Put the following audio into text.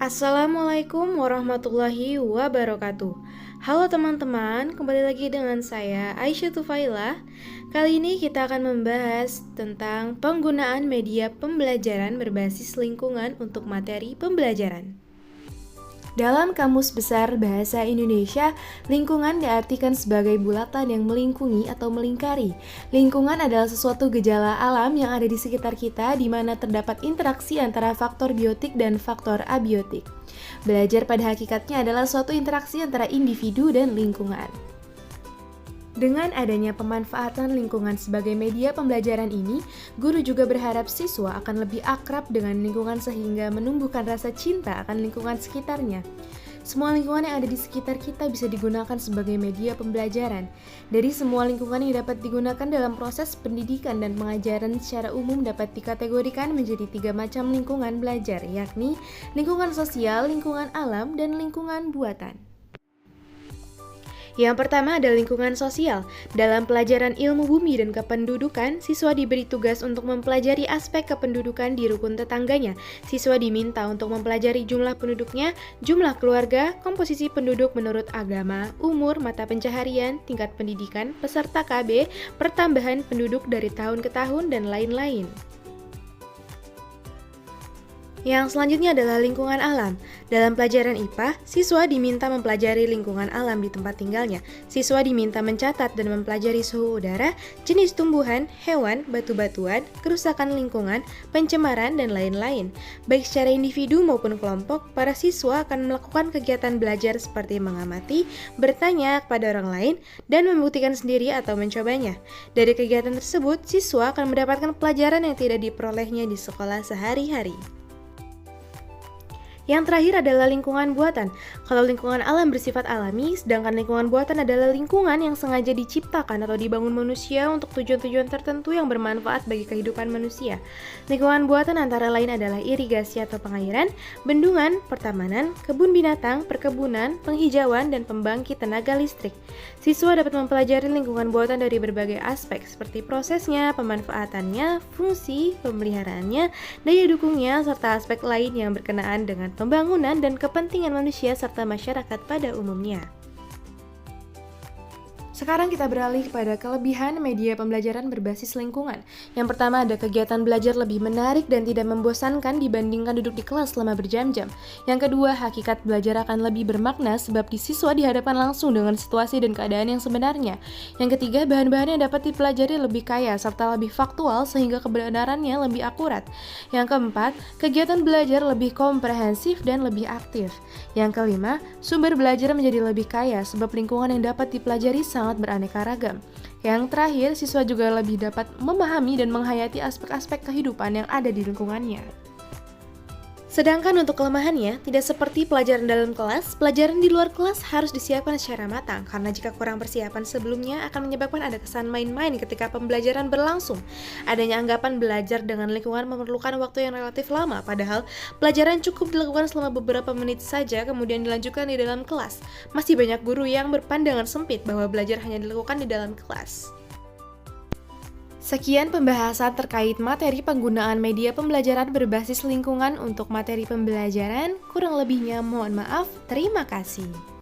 Assalamualaikum warahmatullahi wabarakatuh. Halo teman-teman, kembali lagi dengan saya Aisyah Tufailah. Kali ini kita akan membahas tentang penggunaan media pembelajaran berbasis lingkungan untuk materi pembelajaran. Dalam Kamus Besar Bahasa Indonesia, lingkungan diartikan sebagai bulatan yang melingkungi atau melingkari. Lingkungan adalah sesuatu gejala alam yang ada di sekitar kita di mana terdapat interaksi antara faktor biotik dan faktor abiotik. Belajar pada hakikatnya adalah suatu interaksi antara individu dan lingkungan. Dengan adanya pemanfaatan lingkungan sebagai media pembelajaran ini, guru juga berharap siswa akan lebih akrab dengan lingkungan sehingga menumbuhkan rasa cinta akan lingkungan sekitarnya. Semua lingkungan yang ada di sekitar kita bisa digunakan sebagai media pembelajaran. Dari semua lingkungan yang dapat digunakan dalam proses pendidikan dan pengajaran secara umum dapat dikategorikan menjadi 3 macam lingkungan belajar, yakni lingkungan sosial, lingkungan alam, dan lingkungan buatan. Yang pertama adalah lingkungan sosial. Dalam pelajaran ilmu bumi dan kependudukan, siswa diberi tugas untuk mempelajari aspek kependudukan di rukun tetangganya. Siswa diminta untuk mempelajari jumlah penduduknya, jumlah keluarga, komposisi penduduk menurut agama, umur, mata pencaharian, tingkat pendidikan, peserta KB, pertambahan penduduk dari tahun ke tahun, dan lain-lain. Yang selanjutnya adalah lingkungan alam. Dalam pelajaran IPA, siswa diminta mempelajari lingkungan alam di tempat tinggalnya. Siswa diminta mencatat dan mempelajari suhu udara, jenis tumbuhan, hewan, batu-batuan, kerusakan lingkungan, pencemaran, dan lain-lain. Baik secara individu maupun kelompok, para siswa akan melakukan kegiatan belajar seperti mengamati, bertanya kepada orang lain, dan membuktikan sendiri atau mencobanya. Dari kegiatan tersebut, siswa akan mendapatkan pelajaran yang tidak diperolehnya di sekolah sehari-hari. Yang terakhir adalah lingkungan buatan. Kalau lingkungan alam bersifat alami, sedangkan lingkungan buatan adalah lingkungan yang sengaja diciptakan atau dibangun manusia untuk tujuan-tujuan tertentu yang bermanfaat bagi kehidupan manusia. Lingkungan buatan antara lain adalah irigasi atau pengairan, bendungan, pertamanan, kebun binatang, perkebunan, penghijauan, dan pembangkit tenaga listrik. Siswa dapat mempelajari lingkungan buatan dari berbagai aspek seperti prosesnya, pemanfaatannya, fungsi, pemeliharaannya, daya dukungnya, serta aspek lain yang berkenaan dengan pembangunan dan kepentingan manusia serta masyarakat pada umumnya. Sekarang kita beralih kepada kelebihan media pembelajaran berbasis lingkungan. Yang pertama ada kegiatan belajar lebih menarik dan tidak membosankan dibandingkan duduk di kelas selama berjam-jam. Yang kedua, hakikat belajar akan lebih bermakna sebab siswa dihadapkan langsung dengan situasi dan keadaan yang sebenarnya. Yang ketiga, bahan-bahan yang dapat dipelajari lebih kaya serta lebih faktual sehingga kebenarannya lebih akurat. Yang keempat, kegiatan belajar lebih komprehensif dan lebih aktif. Yang kelima, sumber belajar menjadi lebih kaya sebab lingkungan yang dapat dipelajari sangat beraneka ragam. Yang terakhir, siswa juga lebih dapat memahami dan menghayati aspek-aspek kehidupan yang ada di lingkungannya. Sedangkan untuk kelemahannya, tidak seperti pelajaran dalam kelas, pelajaran di luar kelas harus disiapkan secara matang, karena jika kurang persiapan sebelumnya akan menyebabkan ada kesan main-main ketika pembelajaran berlangsung. Adanya anggapan belajar dengan lingkungan memerlukan waktu yang relatif lama, padahal pelajaran cukup dilakukan selama beberapa menit saja kemudian dilanjutkan di dalam kelas. Masih banyak guru yang berpandangan sempit bahwa belajar hanya dilakukan di dalam kelas. Sekian pembahasan terkait materi penggunaan media pembelajaran berbasis lingkungan untuk materi pembelajaran. Kurang lebihnya mohon maaf. Terima kasih.